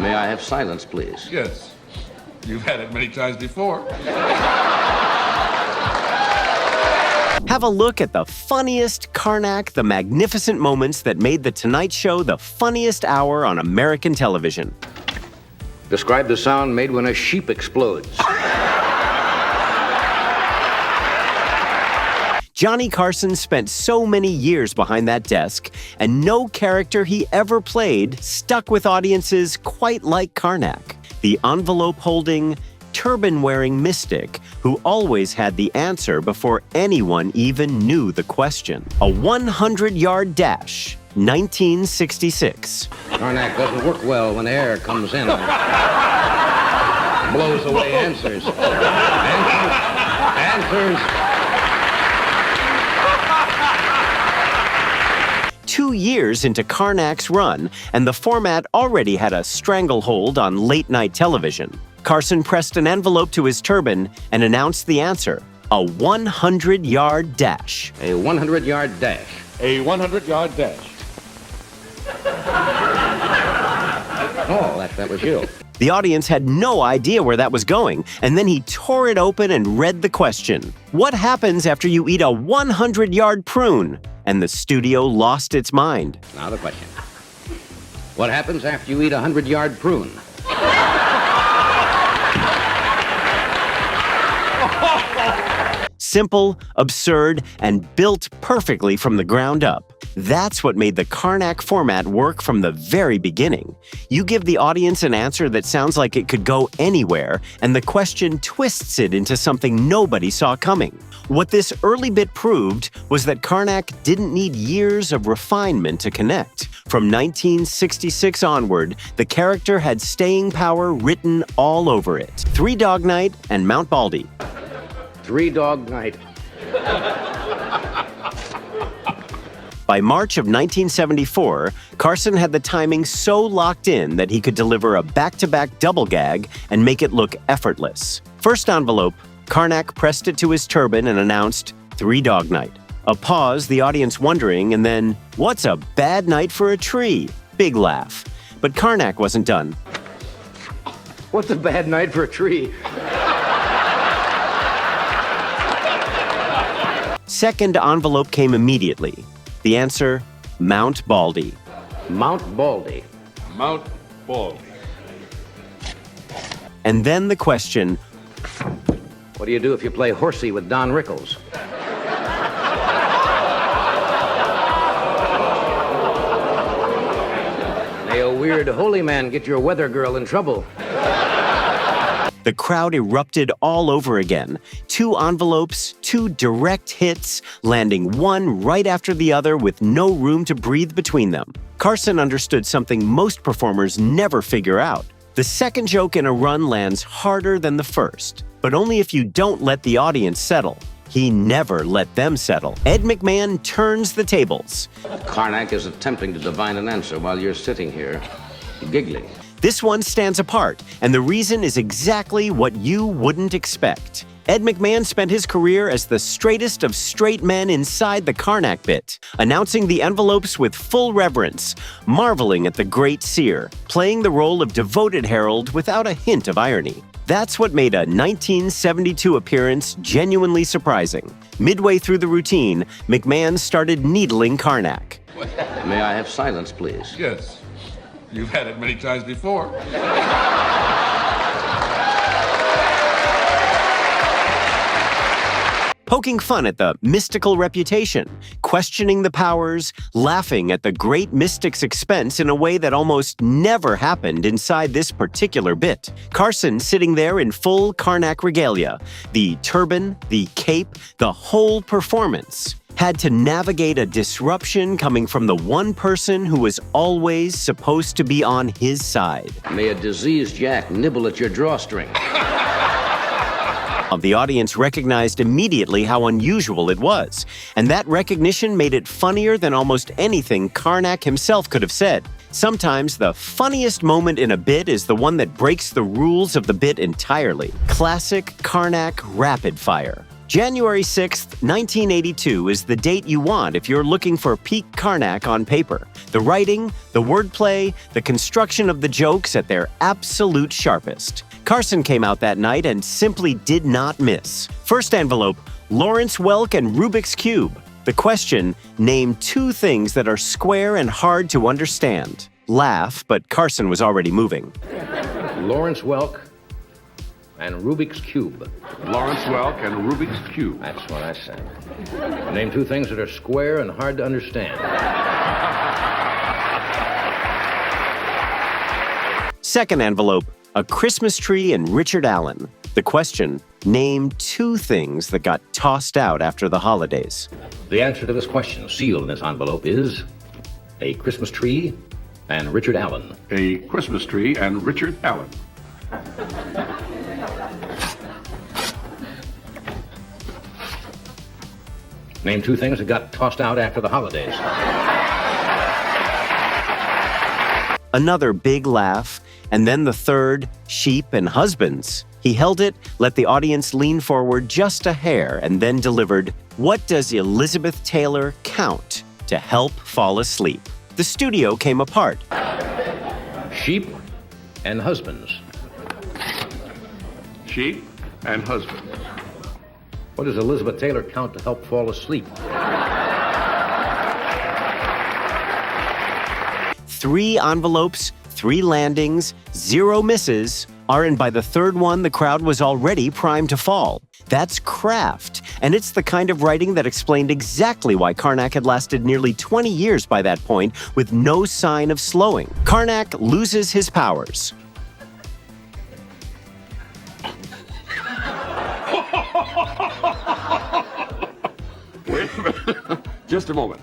May I have silence, please? Yes. You've had it many times before. Have a look at the funniest Carnac the Magnificent moments that made The Tonight Show the funniest hour on American television. Describe the sound made when a sheep explodes. Johnny Carson spent so many years behind that desk, and no character he ever played stuck with audiences quite like Carnac, the envelope-holding, turban-wearing mystic who always had the answer before anyone even knew the question. A 100-yard dash, 1966. Carnac doesn't work well when air comes in. Blows away answers. Answers. 2 years into Carnac's run, and the format already had a stranglehold on late-night television. Carson pressed an envelope to his turban and announced the answer, a 100-yard dash. A 100-yard dash. A 100-yard dash. Oh, that was you. The audience had no idea where that was going, and then he tore it open and read the question. What happens after you eat a 100-yard prune? And the studio lost its mind. Now the question. What happens after you eat a 100-yard prune? Simple, absurd, and built perfectly from the ground up. That's what made the Carnac format work from the very beginning. You give the audience an answer that sounds like it could go anywhere, and the question twists it into something nobody saw coming. What this early bit proved was that Carnac didn't need years of refinement to connect. From 1966 onward, the character had staying power written all over it. Three Dog Night and Mount Baldy. 3 Dog Night. By March of 1974, Carson had the timing so locked in that he could deliver a back-to-back double gag and make it look effortless. First envelope, Carnac pressed it to his turban and announced, 3 Dog Night. A pause, the audience wondering, and then, what's a bad night for a tree? Big laugh. But Carnac wasn't done. What's a bad night for a tree? Second envelope came immediately. The answer, Mount Baldy. Mount Baldy. Mount Baldy. And then the question, What do you do if you play horsey with Don Rickles? May a weird holy man get your weather girl in trouble? the crowd erupted all over again. 2 envelopes, 2 direct hits, landing one right after the other with no room to breathe between them. Carson understood something most performers never figure out. The second joke in a run lands harder than the first, but only if you don't let the audience settle. He never let them settle. Ed McMahon turns the tables. Carnac is attempting to divine an answer while you're sitting here, giggling. This one stands apart, and the reason is exactly what you wouldn't expect. Ed McMahon spent his career as the straightest of straight men inside the Carnac bit, announcing the envelopes with full reverence, marveling at the great seer, playing the role of devoted herald without a hint of irony. That's what made a 1972 appearance genuinely surprising. Midway through the routine, McMahon started needling Carnac. May I have silence, please? Yes. You've had it many times before. Poking fun at the mystical reputation, questioning the powers, laughing at the great mystic's expense in a way that almost never happened inside this particular bit. Carson sitting there in full Carnac regalia, the turban, the cape, the whole performance, had to navigate a disruption coming from the one person who was always supposed to be on his side. May a diseased yak nibble at your drawstring. The audience recognized immediately how unusual it was, and that recognition made it funnier than almost anything Carnac himself could have said. Sometimes the funniest moment in a bit is the one that breaks the rules of the bit entirely. Classic Carnac rapid fire. January 6th, 1982 is the date you want if you're looking for peak Carnac on paper. The writing, the wordplay, the construction of the jokes at their absolute sharpest. Carson came out that night and simply did not miss. First envelope, Lawrence Welk and Rubik's Cube. The question, name 2 things that are square and hard to understand. Laugh, but Carson was already moving. Lawrence Welk and Rubik's Cube. Lawrence Welk and Rubik's Cube. That's what I said. Name 2 things that are square and hard to understand. Second envelope, A Christmas Tree and Richard Allen. The question, name 2 things that got tossed out after the holidays. The answer to this question, sealed in this envelope, is A Christmas Tree and Richard Allen. A Christmas Tree and Richard Allen. Name 2 things that got tossed out after the holidays. Another big laugh, and then the third, sheep and husbands. He held it, let the audience lean forward just a hair, and then delivered, "What does Elizabeth Taylor count to help fall asleep?" The studio came apart. Sheep and husbands. Sheep and husband. What does Elizabeth Taylor count to help fall asleep? 3 envelopes, 3 landings, 0 misses. And by the third one, the crowd was already primed to fall. That's craft, and it's the kind of writing that explained exactly why Carnac had lasted nearly 20 years by that point with no sign of slowing. Carnac loses his powers. Wait a minute. Just a moment.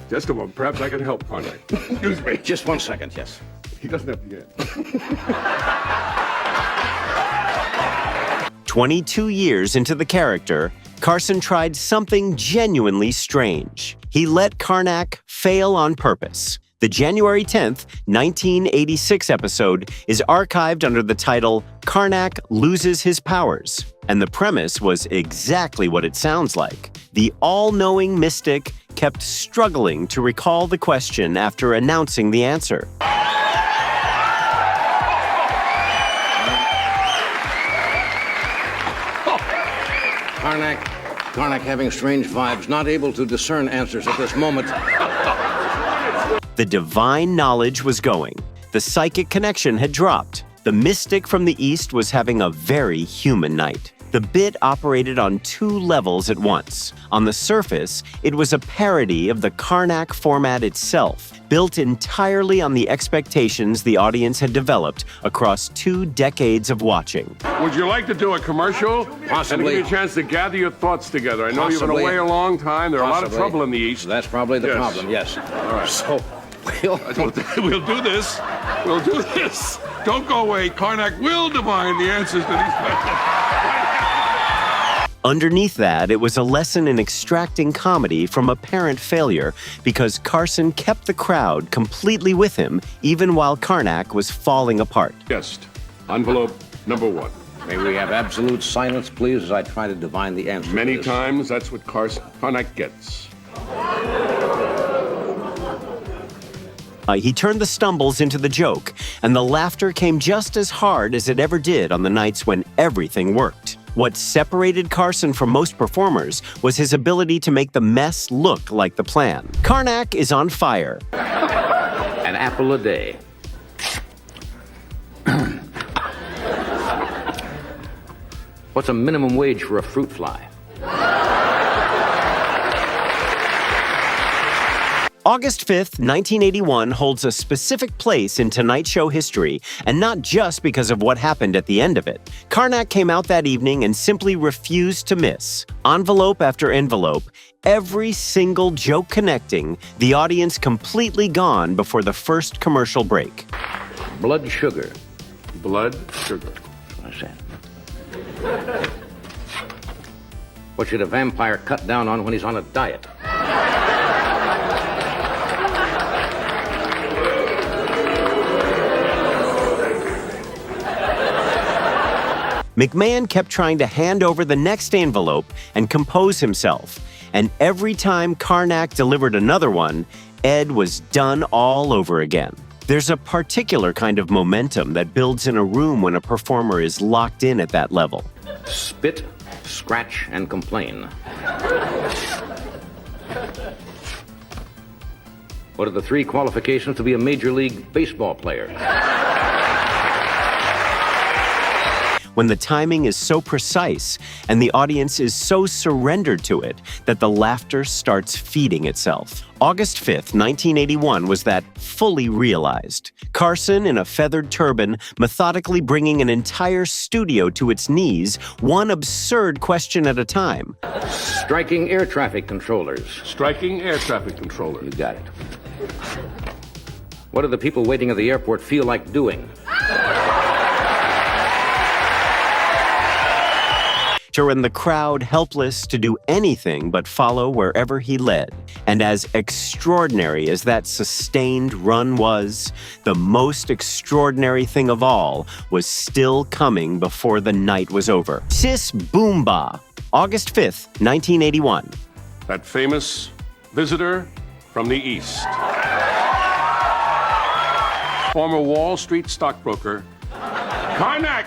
Just a moment. Perhaps I can help Carnac. Excuse me. Just 1 second, yes. He doesn't have to get. 22 years into the character, Carson tried something genuinely strange. He let Carnac fail on purpose. The January 10th, 1986 episode is archived under the title Carnac Loses His Powers. And the premise was exactly what it sounds like. The all-knowing mystic kept struggling to recall the question after announcing the answer. Carnac having strange vibes, not able to discern answers at this moment. The divine knowledge was going. The psychic connection had dropped. The mystic from the East was having a very human night. The bit operated on 2 levels at once. On the surface, it was a parody of the Carnac format itself, built entirely on the expectations the audience had developed across 2 decades of watching. Would you like to do a commercial? Possibly. And give you a chance to gather your thoughts together. I know you've been Possibly. away a long time. There are a lot of Possibly. trouble in the East. That's probably the Yes. problem, yes. All right. So, we'll We'll do this. We'll do this. Don't go away. Carnac will divine the answers to these questions. Underneath that, it was a lesson in extracting comedy from apparent failure because Carson kept the crowd completely with him even while Carnac was falling apart. Yes. Envelope number 1. May we have absolute silence, please, as I try to divine the answer. Many to this. times, that's what Carnac gets. He turned the stumbles into the joke, and the laughter came just as hard as it ever did on the nights when everything worked. What separated Carson from most performers was his ability to make the mess look like the plan. Carnac is on fire. An apple a day. What's a minimum wage for a fruit fly? August 5th, 1981 holds a specific place in Tonight Show history, and not just because of what happened at the end of it. Carnac came out that evening and simply refused to miss. Envelope after envelope, every single joke connecting, the audience completely gone before the first commercial break. Blood sugar. Blood sugar. I said. What should a vampire cut down on when he's on a diet? McMahon kept trying to hand over the next envelope and compose himself, and every time Carnac delivered another one, Ed was done all over again. There's a particular kind of momentum that builds in a room when a performer is locked in at that level. Spit, scratch, and complain. What are the 3 qualifications to be a Major League Baseball player? When the timing is so precise and the audience is so surrendered to it that the laughter starts feeding itself. August 5th, 1981 was that fully realized. Carson, in a feathered turban, methodically bringing an entire studio to its knees, one absurd question at a time. Striking air traffic controllers. Striking air traffic controller. You got it. What do the people waiting at the airport feel like doing? And the crowd helpless to do anything but follow wherever he led. And as extraordinary as that sustained run was, the most extraordinary thing of all was still coming before the night was over. Sis Boom Ba, August 5th, 1981. That famous visitor from the East. Former Wall Street stockbroker, Carnac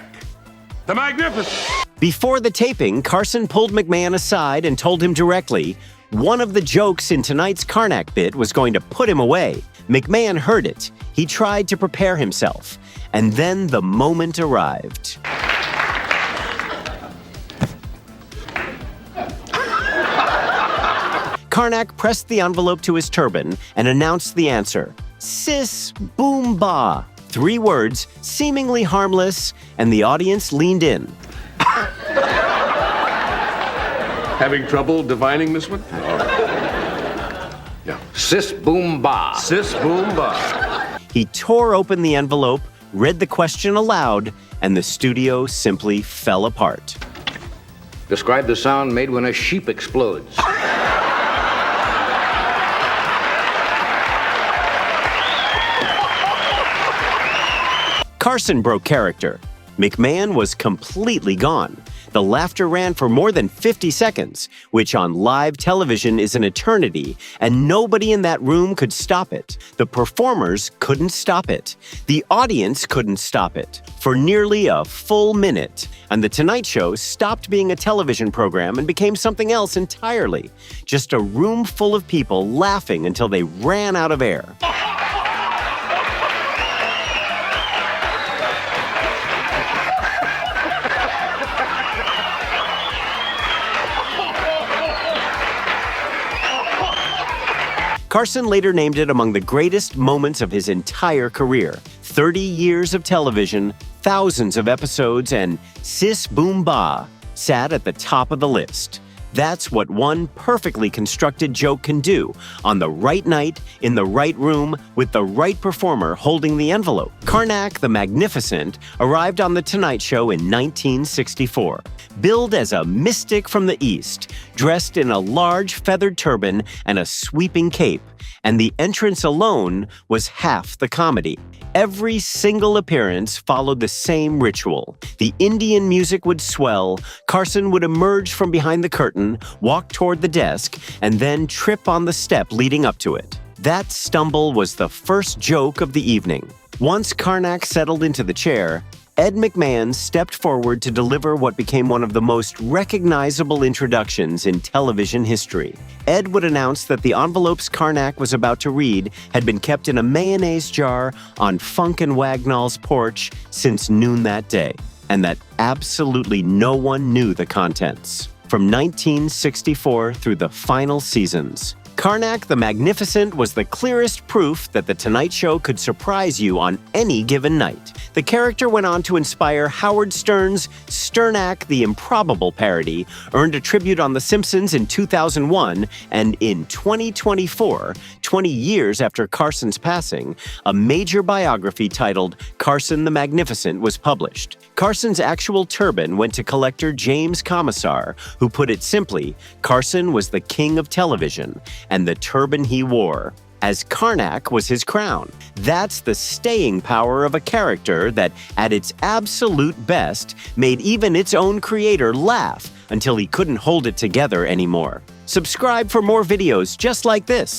the Magnificent. Before the taping, Carson pulled McMahon aside and told him directly, one of the jokes in tonight's Carnac bit was going to put him away. McMahon heard it. He tried to prepare himself. And then the moment arrived. Carnac pressed the envelope to his turban and announced the answer. Sis Boom Ba. 3 words, seemingly harmless, and the audience leaned in. Having trouble divining this one? Yeah. Sis boom ba. Sis boom ba. He tore open the envelope, read the question aloud, and the studio simply fell apart. Describe the sound made when a sheep explodes. Carson broke character. McMahon was completely gone. The laughter ran for more than 50 seconds, which on live television is an eternity, and nobody in that room could stop it. The performers couldn't stop it. The audience couldn't stop it. For nearly a full minute, and The Tonight Show stopped being a television program and became something else entirely. Just a room full of people laughing until they ran out of air. Carson later named it among the greatest moments of his entire career. 30 years of television, thousands of episodes, and Sis Boom Ba sat at the top of the list. That's what one perfectly constructed joke can do, on the right night, in the right room, with the right performer holding the envelope. Carnac the Magnificent arrived on The Tonight Show in 1964. Billed as a mystic from the East, dressed in a large feathered turban and a sweeping cape, and the entrance alone was half the comedy. Every single appearance followed the same ritual. The Indian music would swell, Carson would emerge from behind the curtain, walk toward the desk, and then trip on the step leading up to it. That stumble was the first joke of the evening. Once Carnac settled into the chair, Ed McMahon stepped forward to deliver what became one of the most recognizable introductions in television history. Ed would announce that the envelopes Carnac was about to read had been kept in a mayonnaise jar on Funk and Wagnall's porch since noon that day, and that absolutely no one knew the contents. From 1964 through the final seasons, Carnac the Magnificent was the clearest proof that The Tonight Show could surprise you on any given night. The character went on to inspire Howard Stern's Sternac the Improbable parody, earned a tribute on The Simpsons in 2001, and in 2024, 20 years after Carson's passing, a major biography titled Carson the Magnificent was published. Carson's actual turban went to collector James Commissar, who put it simply, Carson was the king of television, and the turban he wore as Carnac was his crown. That's the staying power of a character that, at its absolute best, made even its own creator laugh until he couldn't hold it together anymore. Subscribe for more videos just like this.